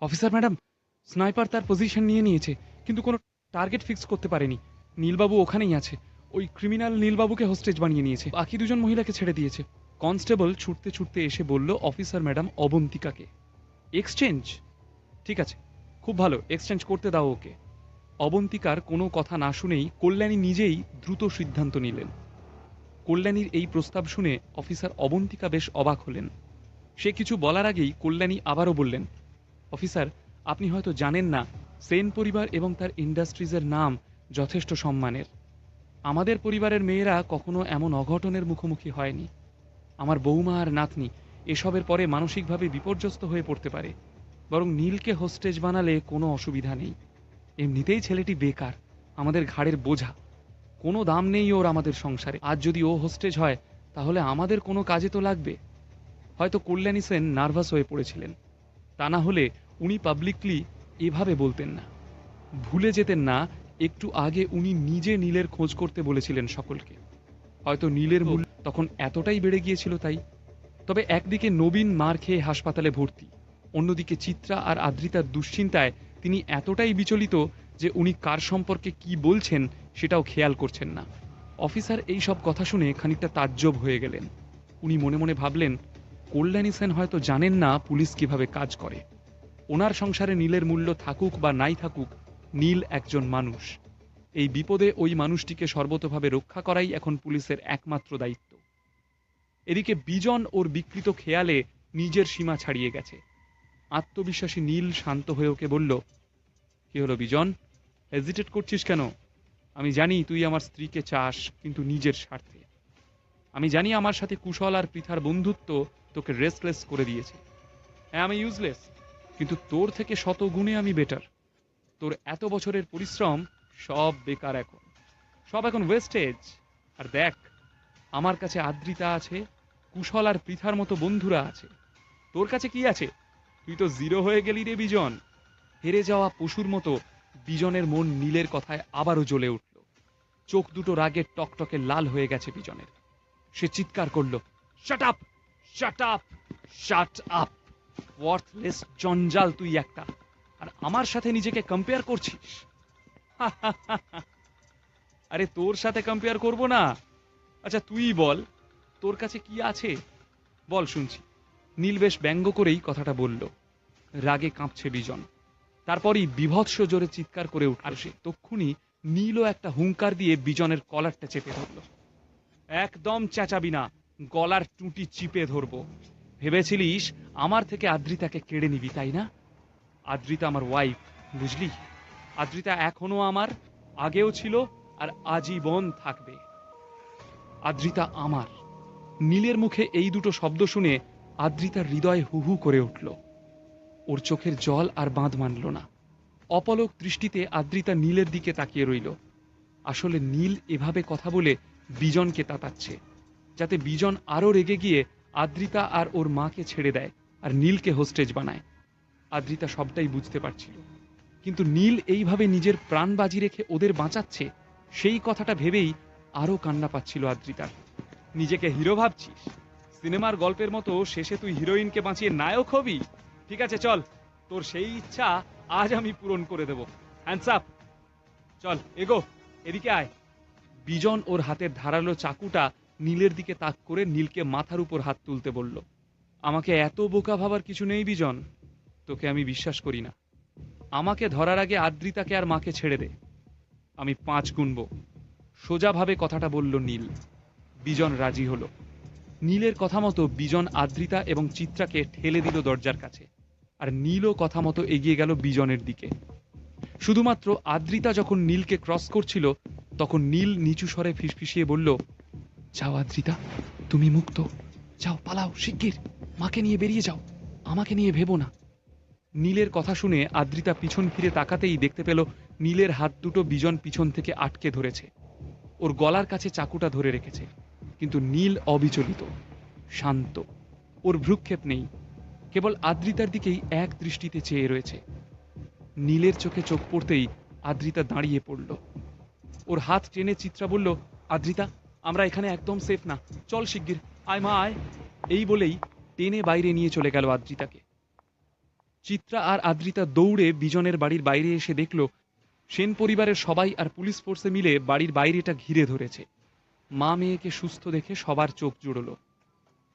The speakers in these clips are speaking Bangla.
অফিসার ম্যাডাম, স্নাইপার তার পজিশন নিয়ে নিয়েছে, কিন্তু কোনো টার্গেট ফিক্স করতে পারেনি। নীলবাবু ওখানেই আছে। ওই ক্রিমিনাল নীলবাবুকে হোস্টেজ বানিয়ে নিয়েছে, বাকি দুজন মহিলাকে ছেড়ে দিয়েছে। কনস্টেবল ছুটতে ছুটতে এসে বলল অফিসার ম্যাডাম অবন্তিকাকে। এক্সচেঞ্জ? ঠিক আছে, খুব ভালো, এক্সচেঞ্জ করতে দাও ওকে। অবন্তিকার কোনো কথা না শুনেই কল্যাণী নিজেই দ্রুত সিদ্ধান্ত নিলেন। কল্যাণীর এই প্রস্তাব শুনে অফিসার অবন্তিকা বেশ অবাক হলেন। সে কিছু বলার আগেই কল্যাণী আবারও বললেন, অফিসার, আপনি হয়তো জানেন না, সেন পরিবার এবং তার ইন্ডাস্ট্রিজের নাম যথেষ্ট সম্মানের। আমাদের পরিবারের মেয়েরা কখনো এমন অঘটনের মুখোমুখি হয়নি। আমার বৌমা আর নাতনি এসবের পরে মানসিকভাবে বিপর্যস্ত হয়ে পড়তে পারে। বরং নীলকে হোস্টেজ বানালে কোনো অসুবিধা নেই। এমনিতেই ছেলেটি বেকার, আমাদের ঘাড়ের বোঝা। কোনো দাম নেই ওর আমাদের সংসারে। আজ যদি ও হোস্টেজ হয়, তাহলে আমাদের কোনো কাজে তো লাগবে। হয়তো কল্যাণী সেন নার্ভাস হয়ে পড়েছিলেন, তা না হলে উনি পাবলিকলি এভাবে বলতেন না। ভুলে যেতেন না একটু আগে উনি নিজে নীলের খোঁজ করতে বলেছিলেন সকলকে। হয়তো নীলের মূল্য তখন এতটাই বেড়ে গিয়েছিল তাই। তবে একদিকে নবীন মার খেয়ে হাসপাতালে ভর্তি, অন্যদিকে চিত্রা আর আদ্রিতার দুশ্চিন্তায় তিনি এতটাই বিচলিত যে উনি কার সম্পর্কে কি বলছেন সেটাও খেয়াল করছেন না। অফিসার এই সব কথা শুনে খানিকটা তাজ্জব হয়ে গেলেন। উনি মনে মনে ভাবলেন, কল্যাণী সেন হয়তো জানেন না পুলিশ কিভাবে কাজ করে। ওনার সংসারে নীলের মূল্য থাকুক বা নাই থাকুক, নীল একজন মানুষ। এই বিপদে ওই মানুষটিকে সর্বতোভাবে রক্ষা করাই এখন পুলিশের একমাত্র দায়িত্ব। এদিকে বিজন ওর বিকৃত খেয়ালে নিজের সীমা ছাড়িয়ে গেছে। আত্মবিশ্বাসী নীল শান্ত হয়ে ওকে বলল, কি হলো বিজন, হেজিটেট করছিস কেন? আমি জানি তুই আমার স্ত্রীকে চাস, কিন্তু নিজের স্বার্থে। আমি জানি আমার সাথে কুশল আর পৃথার বন্ধুত্ব তোকে রেস্টলেস করে দিয়েছে। হ্যাঁ, আমি ইউজলেস, কিন্তু তোর থেকে শত গুণে আমি বেটার। তোর এত বছরের পরিশ্রম সব বেকার এখন, সব এখন ওয়েস্টেজ। আর দেখ, আমার কাছে আদ্রিতা আছে, কুশল আর পৃথার মতো বন্ধুরা আছে। তোর কাছে কি আছে? তুই তো জিরো হয়ে গেলি রে বিজন। হেরে যাওয়া পশুর মতো বিজনের মন নীলের কথায় আবারও জ্বলে উঠল। চোখ দুটো রাগে টকটকে লাল হয়ে গেছে বিজনের। সে চিৎকার করল, shut up, shut up, shut up! Worthless জঞ্জাল তুই একটা, আর আমার সাথে নিজেকে কম্পেয়ার করছিস? আরে তোর সাথে কম্পেয়ার করব না। আচ্ছা তুই বল, তোর কাছে কি আছে বল শুনছি। নীল বেশ ব্যঙ্গ করেই কথাটা বলল। রাগে কাঁপছে বিজন। তারপরই বিভৎস জোরে চিৎকার করে উঠল সে। তক্ষুনি নীলও একটা হুঙ্কার দিয়ে বিজনের কলারটা চেপে ধরল। একদম চেঁচাবি না, গলার টুটি চিপে ধরবো। ভেবেছিলিস আমার থেকে আদ্রিতাকে কেড়ে নিবি, তাই না? আদ্রিতা আমার ওয়াইফ, বুঝলি? আদ্রিতা এখনো আমার, আগেও ছিল, আর আজীবন থাকবে। আদ্রিতা আমার। নীলের মুখে এই দুটো শব্দ শুনে আদ্রিতার হৃদয় হু হু করে উঠল। ওর চোখের জল আর বাঁধ মানল না। অপলক দৃষ্টিতে আদ্রিতা নীলের দিকে তাকিয়ে রইল। আসলে নীল এভাবে কথা বলে বিজনকে তাতাচ্ছে, যাতে বিজন আরো রেগে গিয়ে আদ্রিতা আর ওর মাকে ছেড়ে দেয় আর নীলকে হোস্টেজ বানায়। আদ্রিতা সবটাই বুঝতে পারছিল, কিন্তু নীল এইভাবে নিজের প্রাণ বাজি রেখে ওদের বাঁচাচ্ছে, সেই কথাটা ভেবেই আরো কান্না পাচ্ছিল আদ্রিতার। নিজেকে হিরো ভাবছিস? সিনেমার গল্পের মতো শেষে তুই হিরোইনকে বাঁচিয়ে নায়ক হবি? ঠিক আছে চল, তোর সেই ইচ্ছা আজ আমি পূরণ করে দেব। Hands up! চল এগো, এদিকে আয়। বিজন ওর হাতের ধারালো চাকুটা নীলের দিকে তাক করে নীলকে মাথার উপর হাত তুলতে বলল। আমাকে এত বোকা ভাবার কিছু নেই বিজন, তোকে আমি বিশ্বাস করি না। আমাকে ধরার আগে আদ্রিতাকে আর মাকে ছেড়ে দে, আমি 5 গুনবো। সোজাভাবে কথাটা বলল নীল। বিজন রাজি হলো। নীলের কথা মতো বিজন আদ্রিতা এবং চিত্রাকে ঠেলে দিল দরজার কাছে, আর নীলও কথা মতো এগিয়ে গেল বিজনের দিকে। শুধুমাত্র আদ্রিতা যখন নীলকে ক্রস করছিল, তখন নীল নিচু স্বরে ফিসফিসিয়ে বলল, যাও আদ্রিতা, তুমি মুক্ত। যাও, পালাও শিগগির, মাকে নিয়ে বেরিয়ে যাও, আমাকে নিয়ে ভেবো না। নীলের কথা শুনে আদ্রিতা পিছন ফিরে তাকাতেই দেখতে পেল নীলের হাত দুটো বিজন পিছন থেকে আটকে ধরেছে। ওর গলার কাছে চাকুটা ধরে রেখেছে, কিন্তু নীল অবিচলিত, শান্ত। ওর ভ্রুক্ষেপ নেই, কেবল আদ্রিতার দিকেই এক দৃষ্টিতে চেয়ে রয়েছে। নীলের চোখে চোখ পড়তেই আদ্রিতা দাঁড়িয়ে পড়ল। ওর হাত টেনে চিত্রা বলল, আদ্রিতা, আমরা এখানে একদম সেফ না, চল শিগগির, আয় মা আয়। এই বলেই টেনে বাইরে নিয়ে চলে গেল আদ্রিতাকে। চিত্রা আর আদ্রিতা দৌড়ে বিজনের বাড়ির বাইরে এসে দেখল সেন পরিবারের সবাই আর পুলিশ ফোর্সে মিলে বাড়ির বাইরেটা ঘিরে ধরেছে। মা মেয়েকে সুস্থ দেখে সবার চোখ জুড়ল।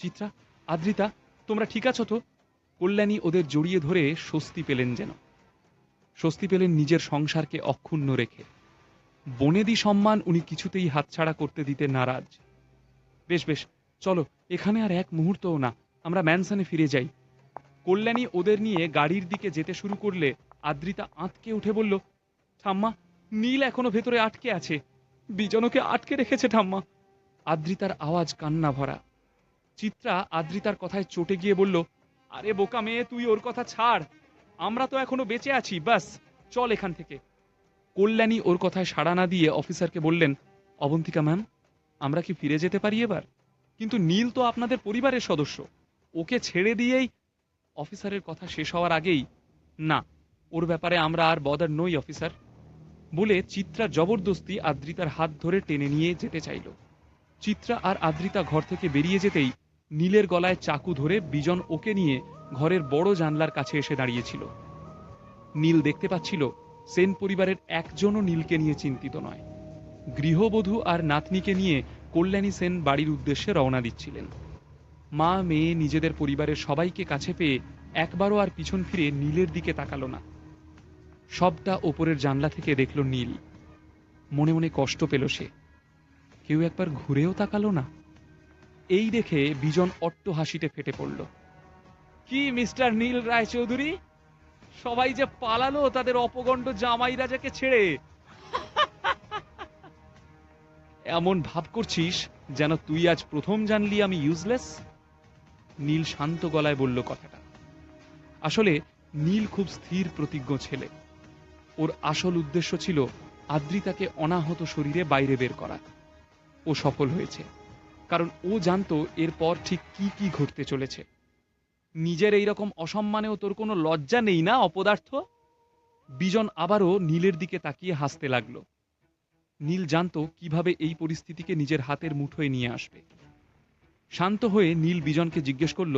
চিত্রা, আদ্রিতা, তোমরা ঠিক আছো তো? কল্যাণী ওদের জড়িয়ে ধরে স্বস্তি পেলেন যেন। স্বস্তি পেলেন নিজের সংসারকে অক্ষুণ্ণ রেখে। বনেদি সম্মান উনি কিছুতেই হাতছাড়া করতে দিতে নারাজ। বেশ বেশ, চলো, এখানে আর এক মুহূর্তও না, আমরা ম্যানসনে ফিরে যাই। কল্যাণী ওদের নিয়ে গাড়ির দিকে যেতে শুরু করলে আদ্রিতা আঁতকে উঠে বলল, ঠাম্মা, নীল এখনো ভেতরে আটকে আছে। বিজনকে আটকে রেখেছে ঠাম্মা। আদ্রিতার আওয়াজ কান্না ভরা। চিত্রা আদ্রিতার কথায় চটে গিয়ে বলল, আরে বোকা মেয়ে, তুই ওর কথা ছাড়, আমরা তো এখনো বেঁচে আছি, বাস চল এখান থেকে। কল্যাণী ওর কথায় সাড়া না দিয়ে অফিসারকে বললেন, অবন্তিকা ম্যাম, আমরা কি ফিরে যেতে পারি এবার? কিন্তু নীল তো আপনাদের পরিবারের সদস্য, ওকে ছেড়ে দিয়েই। অফিসারের কথা শেষ হওয়ার আগেই, না, ওর ব্যাপারে আমরা আর বদার নই অফিসার, বলে চিত্রা জবরদস্তি আদ্রিতার হাত ধরে টেনে নিয়ে যেতে চাইল। চিত্রা আর আদ্রিতা ঘর থেকে বেরিয়ে যেতেই নীলের গলায় চাকু ধরে বিজন ওকে নিয়ে ঘরের বড় জানলার কাছে এসে দাঁড়িয়েছিল। নীল দেখতে পাচ্ছিল সেন পরিবারের একজনও নীলকে নিয়ে চিন্তিত নয়। গৃহবধূ আর নাতনিকে নিয়ে কল্যাণী সেন বাড়ির উদ্দেশ্যে রওনা দিচ্ছিলেন। মা মেয়ে নিজেদের পরিবারের সবাইকে কাছে পেয়ে একবারও আর পিছন ফিরে নীলের দিকে তাকালো না। সবটা ওপরের জানলা থেকে দেখল নীল। মনে মনে কষ্ট পেল সে। কেউ একবার ঘুরেও তাকালো না। এই দেখে বিজন অট্ট হাসিতে ফেটে পড়ল। কি মিস্টার নীল রায়চৌধুরী, সবাই যে পালালো তাদের অপগণ্ড জামাই রাজাকে ছেড়ে। এমন ভাব করছিস যেন তুই আজ প্রথম জানলি আমি ইউজলেস। নীল শান্ত গলায় বলল কথাটা। আসলে নীল খুব স্থির প্রতিজ্ঞ ছেলে। ওর আসল উদ্দেশ্য ছিল আদ্রিতাকে অনাহত শরীরে বাইরে বের করা। ও সফল হয়েছে, কারণ ও জানতো এরপর ঠিক কি কি ঘটতে চলেছে। নিজের এইরকম অসম্মানেও তোর কোনো লজ্জা নেই না, অপদার্থ? বিজন আবারও নীলের দিকে তাকিয়ে হাসতে লাগলো। নীল জানতো কিভাবে এই পরিস্থিতিকে নিজের হাতের মুঠোয় নিয়ে আসবে। শান্ত হয়ে নীল বিজনকে জিজ্ঞেস করল,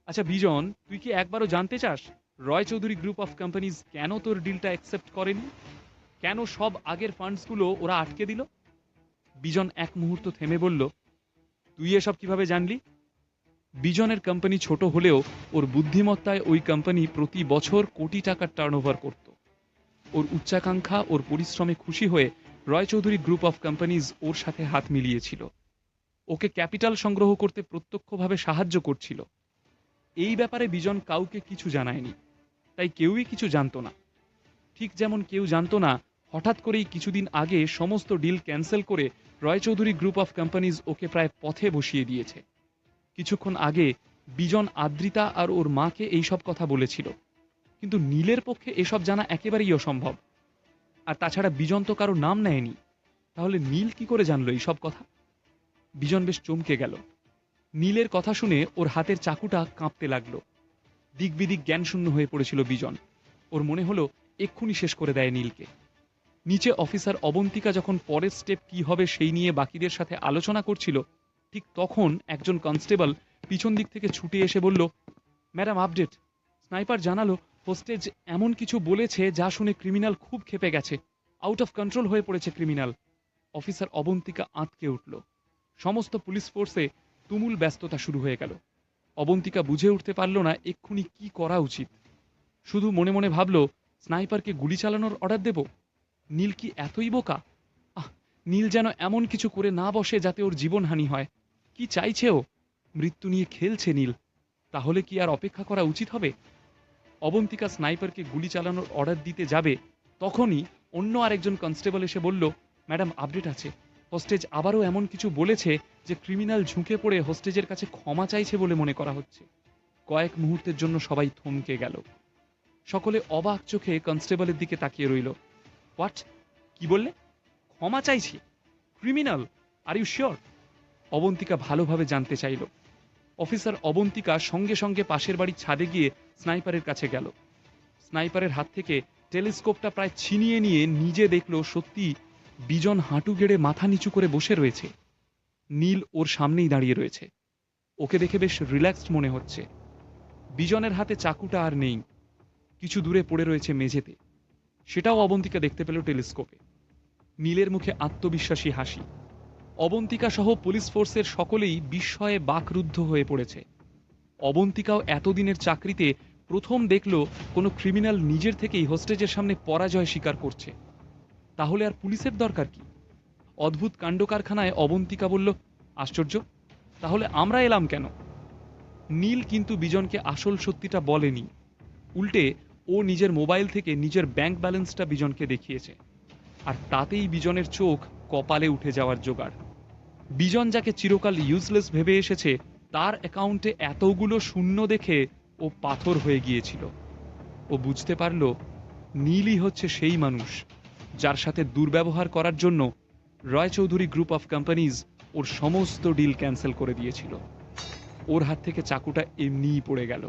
আচ্ছা বিজন, তুই কি একবারও জানতে চাস রয় চৌধুরী গ্রুপ অফ কোম্পানিজ কেন তোর ডিলটা অ্যাকসেপ্ট করেনি? কেন সব আগের ফান্ডসগুলো ওরা আটকে দিল? বিজন এক মুহূর্ত থেমে বলল, তুই এসব কিভাবে জানলি? বিজনের কোম্পানি ছোট হলেও ওর বুদ্ধিমত্তায় ওই কোম্পানি প্রতি বছর কোটি টাকার টার্নওভার করত। ওর উচ্চাকাঙ্ক্ষা, ওর পরিশ্রমে খুশি হয়ে রয় চৌধুরী গ্রুপ অফ কোম্পানিজ ওর সাথে হাত মিলিয়েছিল। ওকে ক্যাপিটাল সংগ্রহ করতে প্রত্যক্ষভাবে সাহায্য করছিল। এই ব্যাপারে বিজন কাউকে কিছু জানায়নি, তাই কেউই কিছু জানতো না। ঠিক যেমন কেউ জানতো না হঠাৎ করেই কিছুদিন আগে সমস্ত ডিল ক্যান্সেল করে রয় চৌধুরী গ্রুপ অফ কোম্পানিজ ওকে প্রায় পথে বসিয়ে দিয়েছে। কিছুক্ষণ আগে বিজন আদ্রিতা আর ওর মাকে এইসব কথা বলেছিল, কিন্তু নীলের পক্ষে এসব জানা একেবারেই অসম্ভব। আর তাছাড়া বিজন তো কারো নাম নেয়নি, তাহলে নীল কি করে জানলো এইসব কথা? বিজন বেশ চমকে গেল। নীলের কথা শুনে ওর হাতের চাকুটা কাঁপতে লাগলো। দিক বিদিক জ্ঞানশূন্য হয়ে পড়েছিল বিজন। ওর মনে হলো এক্ষুনি শেষ করে দেয় নীলকে। নিচে অফিসার অবন্তিকা যখন পরের স্টেপ কি হবে সেই নিয়ে বাকিদের সাথে আলোচনা করছিল, ঠিক তখন একজন কনস্টেবল পিছন দিক থেকে ছুটে এসে বলল, ম্যাডাম, আপডেট। স্নাইপার জানালো হোস্টেজ এমন কিছু বলেছে যা শুনে ক্রিমিনাল খুব ক্ষেপে গেছে। আউট অফ কন্ট্রোল হয়ে পড়েছে ক্রিমিনাল। অফিসার অবন্তিকা আঁতকে উঠল। সমস্ত পুলিশ ফোর্সে তুমুল ব্যস্ততা শুরু হয়ে গেল। অবন্তিকা বুঝে উঠতে পারল না এক্ষুনি কি করা উচিত। শুধু মনে মনে ভাবল, স্নাইপারকে গুলি চালানোর অর্ডার দেব? নীল কি এতই বোকা? নীল যেন এমন কিছু করে না বসে যাতে ওর জীবনহানি হয়। কি চাইছে ও? মৃত্যু নিয়ে খেলছে নীল। তাহলে কি আর অপেক্ষা করা উচিত হবে? অবন্তিকা স্নাইপারকে গুলি চালানোর অর্ডার দিতে যাবে, তখনই অন্য আরেকজন কনস্টেবল এসে বলল, ম্যাডাম, আপডেট আছে। হোস্টেজ আবারও এমন কিছু বলেছে যে ক্রিমিনাল ঝুঁকে পড়ে হোস্টেজের কাছে ক্ষমা চাইছে বলে মনে করা হচ্ছে। কয়েক মুহূর্তের জন্য সবাই থমকে গেল। সকলে অবাক চোখে কনস্টেবলের দিকে তাকিয়ে রইল। হোয়াট? কি বললে? ক্ষমা চাইছি? Criminal? Are you sure? Abantika ভালোভাবে জানতে চাইল। অফিসার অবন্তিকা সঙ্গে সঙ্গে পাশের বাড়ির ছাদে গিয়ে স্নাইপারের কাছে গেল। স্নাইপারের হাত থেকে টেলিস্কোপটা প্রায় ছিনিয়ে নিয়ে নিজে দেখল সত্যি বিজন হাঁটু গেড়ে মাথা নিচু করে বসে রয়েছে। নীল ওর সামনেই দাঁড়িয়ে রয়েছে। ওকে দেখে বেশ রিল্যাক্সড মনে হচ্ছে। বিজনের হাতে চাকুটা আর নেই, কিছু দূরে পড়ে রয়েছে মেঝেতে। সেটাও অবন্তিকা দেখতে পেল টেলিস্কোপে। নীলের মুখে আত্মবিশ্বাসী হাসি। অবন্তিকা সহ পুলিশ ফোর্সের সকলেই বিস্ময়ে বাকরুদ্ধ হয়ে পড়েছে। অবন্তিকাও এতদিনের চাকরিতে প্রথম দেখল কোনো ক্রিমিনাল নিজের থেকেই হোস্টেজের সামনে পরাজয় স্বীকার করছে। তাহলে আর পুলিশের দরকার কি? অদ্ভুত কাণ্ড কারখানায় অবন্তিকা বলল, আশ্চর্য, তাহলে আমরা এলাম কেন? নীল কিন্তু বিজনকে আসল সত্যিটা বলেনি। উল্টে ও নিজের মোবাইল থেকে নিজের ব্যাংক ব্যালেন্সটা বিজনকে দেখিয়েছে। আর তাতেই বিজনের চোখ কপালে উঠে যাওয়ার জোগাড়। বিজন যাকে চিরকাল ইউজলেস ভেবে এসেছে, তার অ্যাকাউন্টে এতগুলো শূন্য দেখে ও পাথর হয়ে গিয়েছিল। ও বুঝতে পারল নীলই হচ্ছে সেই মানুষ যার সাথে দুর্ব্যবহার করার জন্য রয় চৌধুরী গ্রুপ অফ কোম্পানিজ ওর সমস্ত ডিল ক্যান্সেল করে দিয়েছিল। ওর হাত থেকে চাকুটা এমনিই পড়ে গেল।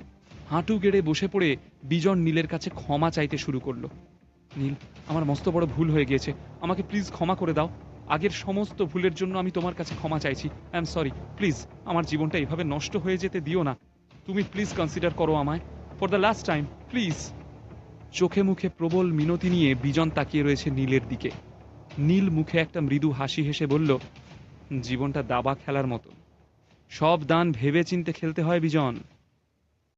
হাঁটু গেড়ে বসে পড়ে বিজন নীলের কাছে ক্ষমা চাইতে শুরু করলো। নীল, আমার মস্ত বড় ভুল হয়ে গিয়েছে, আমাকে প্লিজ ক্ষমা করে দাও। আগের সমস্ত ভুলের জন্য আমি তোমার কাছে ক্ষমা চাইছি। আই এম সরি, প্লিজ আমার জীবনটা এভাবে নষ্ট হয়ে যেতে দিও না। তুমি প্লিজ কনসিডার করো আমায়, for the last time, please. চোখে মুখে প্রবল মিনতি নিয়ে বিজন তাকিয়ে রয়েছে নীলের দিকে। নীল মুখে একটা মৃদু হাসি হেসে বলল, জীবনটা দাবা খেলার মতো, সব দান ভেবে চিনতে খেলতে হয় বিজন।